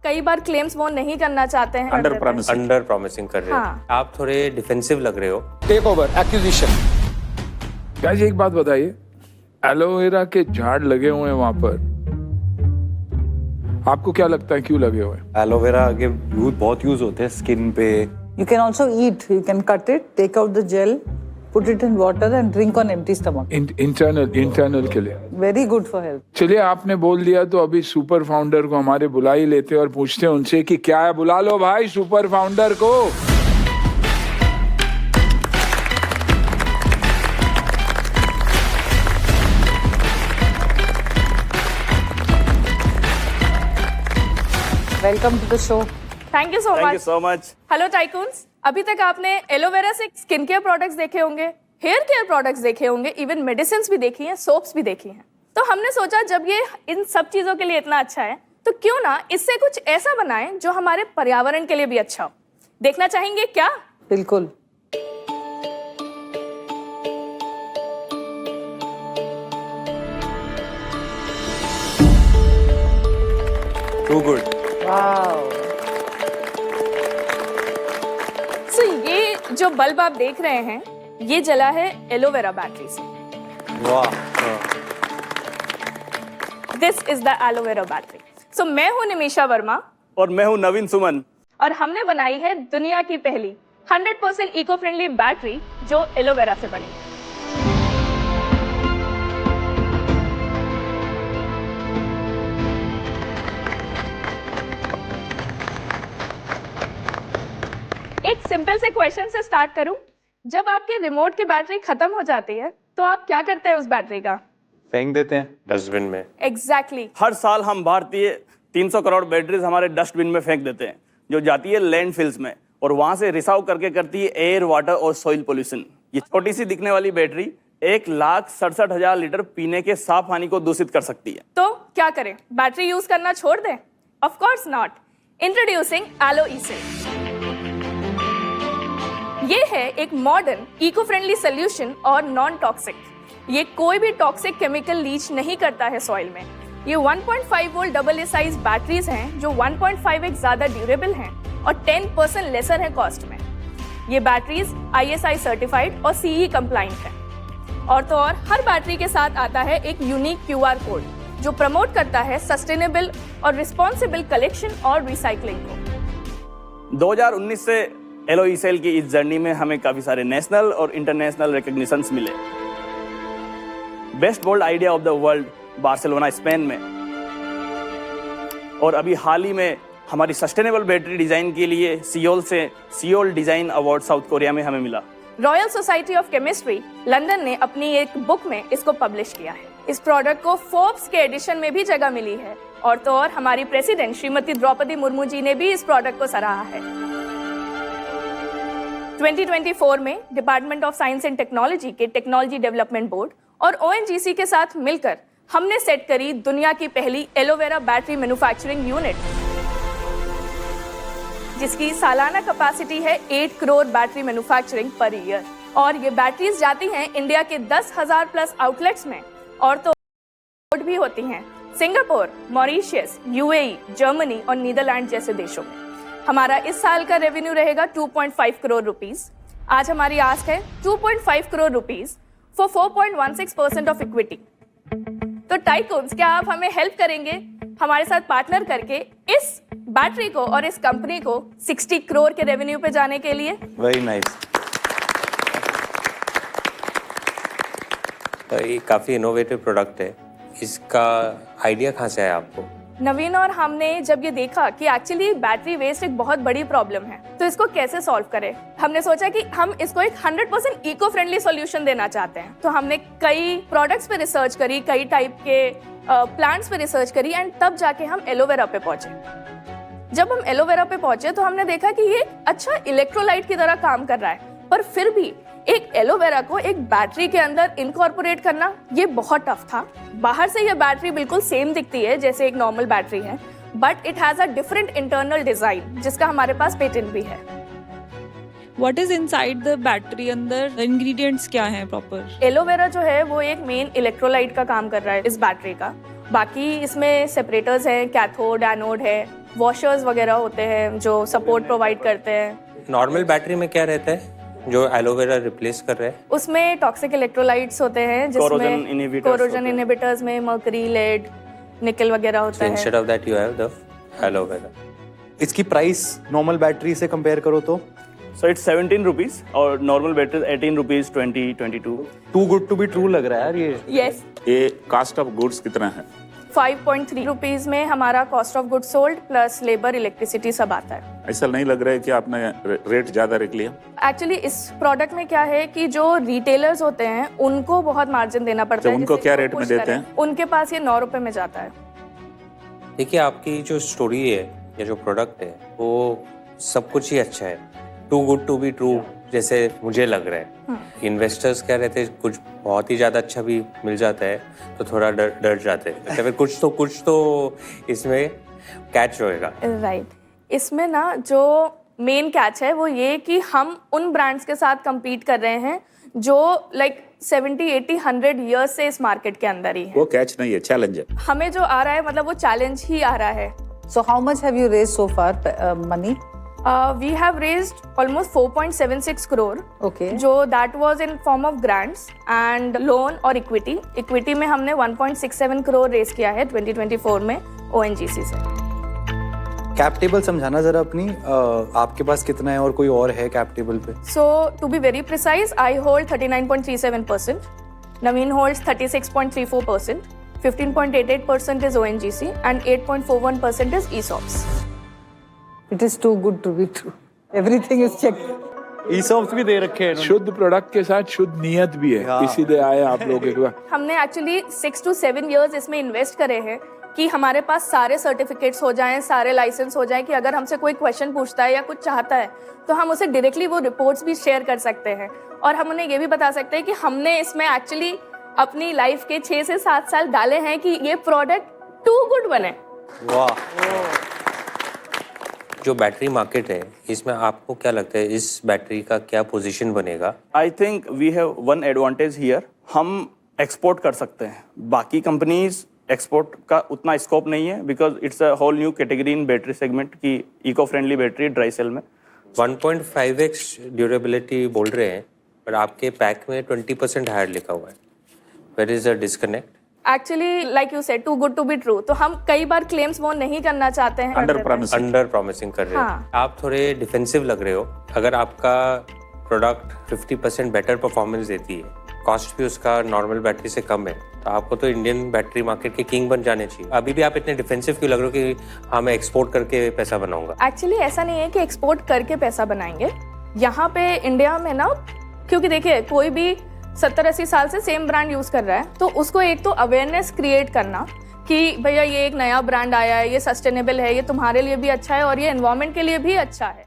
कई बार क्लेम्स वो नहीं करना चाहते हैं, अंडर प्रॉमिसिंग कर रहे हो। हाँ। आप थोड़े डिफेंसिव लग रहे हो। Take over acquisition. क्या जी, एक बात बताइए, एलोवेरा के झाड़ लगे हुए हैं वहां पर, आपको क्या लगता है क्यों लगे हुए हैं? एलोवेरा के बहुत यूज होते हैं स्किन पे। You can also eat. You can cut it, take out the gel, put it in water and drink on empty stomach. Internal के लिए Very good for health. चलिए, आपने बोल दिया तो अभी सुपर फाउंडर को हमारे बुला ही लेते हैं और पूछते हैं उनसे कि क्या है। बुला लो भाई सुपर फाउंडर को। Welcome to the show. Thank you so thank you much. So much. Hello tycoons, अभी तक आपने एलोवेरा से स्किन केयर प्रोडक्ट्स देखे होंगे, हेयर केयर प्रोडक्ट्स देखे होंगे, इवन मेडिसिन्स भी देखी हैं, सोप्स भी देखी हैं। तो हमने सोचा जब ये इन सब चीजों के लिए इतना अच्छा है तो क्यों ना इससे कुछ ऐसा बनाएं जो हमारे पर्यावरण के लिए भी अच्छा हो। देखना चाहेंगे क्या? बिल्कुल। To good. Wow. सो ये जो बल्ब आप देख रहे हैं ये जला है एलोवेरा बैटरी से। वाह। This is the aloe vera battery. So मैं हूं निमिषा वर्मा और मैं हूं नवीन सुमन। और हमने बनाई है दुनिया की पहली 100% इको फ्रेंडली बैटरी जो एलोवेरा से बनी है। एक सिंपल से क्वेश्चन से स्टार्ट करूं। जब आपके रिमोट की बैटरी खत्म हो जाती है तो आप क्या करते हैं उस बैटरी का? फेंक देते हैं डस्टबिन में। एग्जैक्टली। हर साल हम भारतीय 300 करोड़ बैटरीज हमारे डस्टबिन में फेंक देते हैं, जो जाती है लैंडफिल्स में और वहां से रिसाव करके करती है एयर, वाटर और सॉइल पोल्यूशन। ये छोटी सी दिखने वाली बैटरी 1,67,000 लीटर पीने के साफ पानी को दूषित कर सकती है। तो क्या करें, बैटरी यूज करना छोड़ दें? Of course not. Introducing aloe E cell. ये है एक मॉडर्न इको फ्रेंडली सोल्यूशन और नॉन टॉक्सिक। ये कोई भी टॉक्सिक केमिकल लीच नहीं करता है सॉइल में। ये 1.5 volt double A size batteries हैं जो 1.5x ज्यादा ड्यूरेबल हैं और 10% लेसर है कॉस्ट में। ये बैटरीज ISI सर्टिफाइड और CE कंप्लाइंट है। और तो और हर बैटरी के साथ आता है एक यूनिक QR कोड जो प्रमोट करता है सस्टेनेबल और रिस्पॉन्सिबल कलेक्शन और रिसाइकलिंग को। 2019 से एलो ई-सेल की इस जर्नी में हमें काफी सारे नेशनल और इंटरनेशनल रिकॉग्निशंस मिले। Best bold idea of the world Barcelona Spain में, और अभी हाल ही में हमारी सस्टेनेबल बैटरी डिजाइन के लिए सियोल से Seoul design award south Korea में हमें मिला। Royal society of chemistry London ने अपनी एक बुक में इसको पब्लिश किया है। इस प्रोडक्ट को फोर्ब्स के एडिशन में भी जगह मिली है। और तो और हमारी प्रेसिडेंट श्रीमती द्रौपदी मुर्मू जी ने भी इस प्रोडक्ट को सराहा है। 2024 में department of science and technology के टेक्नोलॉजी डेवलपमेंट बोर्ड और ONGC के साथ मिलकर हमने सेट करी दुनिया की पहली एलोवेरा बैटरी मैन्युफैक्चरिंग यूनिट, जिसकी सालाना कैपेसिटी है 8 crore battery manufacturing per year. और ये बैटरीज जाती हैं इंडिया के 10,000 प्लस आउटलेट्स में। और तो भी होती हैं सिंगापुर, मॉरिशस, UAE, जर्मनी और नीदरलैंड जैसे देशों में। हमारा इस साल का रेवेन्यू रहेगा 2.5 करोड़ रुपीस। आज हमारी आस्क है 2.5 crore rupees for 4.16% of equity. तो टाइकून्स, क्या आप हमें हेल्प करेंगे हमारे साथ पार्टनर करके इस बैटरी को और इस कंपनी को 60 करोड़ के रेवेन्यू पे जाने के लिए? Very nice. तो ये काफी इनोवेटिव प्रोडक्ट है। इसका आइडिया कहाँ से आया आपको? नवीन और हमने जब ये देखा कि एक्चुअली बैटरी वेस्ट एक बहुत बड़ी प्रॉब्लम है तो इसको कैसे सॉल्व करें, हमने सोचा कि हम इसको एक 100% इको फ्रेंडली सॉल्यूशन देना चाहते हैं। तो हमने कई प्रोडक्ट्स पे रिसर्च करी, कई टाइप के प्लांट्स पे रिसर्च करी एंड तब जाके हम एलोवेरा पे पहुंचे। जब हम एलोवेरा पे पहुंचे तो हमने देखा कि ये अच्छा इलेक्ट्रोलाइट की तरह काम कर रहा है, पर फिर भी एक एलोवेरा को एक बैटरी के अंदर इनकॉर्पोरेट करना ये बहुत टफ था। बाहर से ये बैटरी बिल्कुल सेम दिखती है जैसे एक नॉर्मल बैटरी है, but it has a different internal design जिसका हमारे पास पेटेंट भी है। What is inside the battery? अंदर ingredients क्या हैं प्रॉपर? एलोवेरा जो है वो एक मेन इलेक्ट्रोलाइट का काम कर रहा है इस बैटरी का। बाकी इसमें सेपरेटर्स हैं, कैथोड, एनोड है वॉशर्स वगैरह होते हैं जो सपोर्ट प्रोवाइड करते हैं। नॉर्मल बैटरी में क्या रहता है जो एलोवेरा रिप्लेस कर रहे हैं? उसमें टॉक्सिक इलेक्ट्रोलाइट्स होते हैं Corrosion जिसमें inhibitors कोरोजन होते हैं। इनहिबिटर्स में मर्करी, लेड, निकल वगैरह So होता है। instead of that you have the aloe vera. इसकी प्राइस नॉर्मल बैटरी से कंपेयर करो तो सो इट्स 17 रुपीज और normal battery 18 rupees 22। Too good to be true लग रहा है यार ये। यस, ये कास्ट ऑफ गुड्स कितना है? 5.3 रुपीज में हमारा cost of good sold plus labour, electricity सब आता है। ऐसा नहीं लग रहा है कि आपने रेट ज्यादा रख लिया? एक्चुअली इस प्रोडक्ट में क्या है कि जो रिटेलर्स होते हैं उनको बहुत मार्जिन देना पड़ता तो है। उनको जिससे क्या वो रेट में push देते करें। हैं? उनके पास ये 9 रुपए में जाता है। देखिए आपकी जो स्टोरी है या जो प्रोडक्ट है वो सब कुछ ही अच्छा है। Too good to be true जैसे मुझे लग रहा है। इन्वेस्टर्स क्या रहते हैं कुछ बहुत ही ज्यादा अच्छा भी मिल जाता है तो थोड़ा डर जाते हैं। अच्छा, फिर कुछ तो इसमें कैच होएगा। राइट इसमें ना जो मेन कैच है वो ये कि हम उन ब्रांड्स के साथ compete कर रहे हैं जो लाइक 70, 80, 100 ईयर्स से इस मार्केट के अंदर ही है। वो कैच नहीं है, चैलेंज है। हमें जो आ रहा है मतलब वो चैलेंज ही आ रहा है। So how much have you raised so far, money? We have raised almost 4.76 crore. Okay. जो that was in form of grants and loan और equity. Equity में हमने 1.67 crore raise किया है 2024 में ONGC से। कैप टेबल समझाना जरा अपनी, आपके पास कितना है और कोई और है कैप टेबल पे? So to be very precise, I hold 39.37%. Naveen holds 36.34%. 15.88% is ONGC and 8.41% is ESOPs. It is too good to be true. Everything is checked. ESOPs भी दे रखे हैं शुद्ध प्रोडक्ट के साथ शुद्ध नियत भी है, इसीलिए आए आप लोग एक बार। हमने एक्चुअली 6 to 7 years इसमें इन्वेस्ट करे हैं कि हमारे पास सारे सर्टिफिकेट्स हो जाएं, सारे लाइसेंस हो जाएं कि अगर हमसे कोई क्वेश्चन पूछता है या कुछ चाहता है तो हम उसे डायरेक्टली वो रिपोर्ट्स भी शेयर कर सकते हैं और हम उन्हें ये भी बता सकते हैं कि हमने इसमें एक्चुअली अपनी लाइफ के 6 से 7 साल डाले हैं कि ये प्रोडक्ट टू गुड बने। वाह। जो बैटरी मार्केट है इसमें आपको क्या लगता है इस बैटरी का क्या पोजीशन बनेगा? I think we have one advantage here, हम एक्सपोर्ट कर सकते हैं। बाकी कंपनीज एक्सपोर्ट का उतना स्कोप नहीं है because it's a whole new category in battery segment की eco friendly battery dry cell में। 1.5x ड्यूरेबिलिटी बोल रहे हैं पर आपके पैक में 20% हायर लिखा हुआ है। Where is the disconnect? Actually like you said too good to be true, तो हम कई बार क्लेम्स वो नहीं करना चाहते हैं। Under promise. अंडर प्रॉमिसिंग कर रहे हो। हाँ। आप थोड़े डिफेंसिव लग रहे हो। अगर आपका प्रोडक्ट 50% बेटर परफॉर्मेंस देती है, कॉस्ट भी उसका नॉर्मल बैटरी से कम है, तो आपको तो इंडियन बैटरी मार्केट के किंग बन जाने चाहिए। अभी भी आप इतने डिफेंसिव क्यों लग रहे हो कि हाँ मैं एक्सपोर्ट करके पैसा बनाऊंगा? एक्चुअली ऐसा नहीं है कि एक्सपोर्ट करके पैसा बनाएंगे। यहाँ पे इंडिया में ना, क्योंकि देखिए कोई भी 70-80 साल से सेम ब्रांड यूज कर रहा है तो उसको एक तो अवेयरनेस क्रिएट करना कि भैया ये एक नया ब्रांड आया है, ये सस्टेनेबल है, ये तुम्हारे लिए भी अच्छा है और ये एनवायरनमेंट के लिए भी अच्छा है।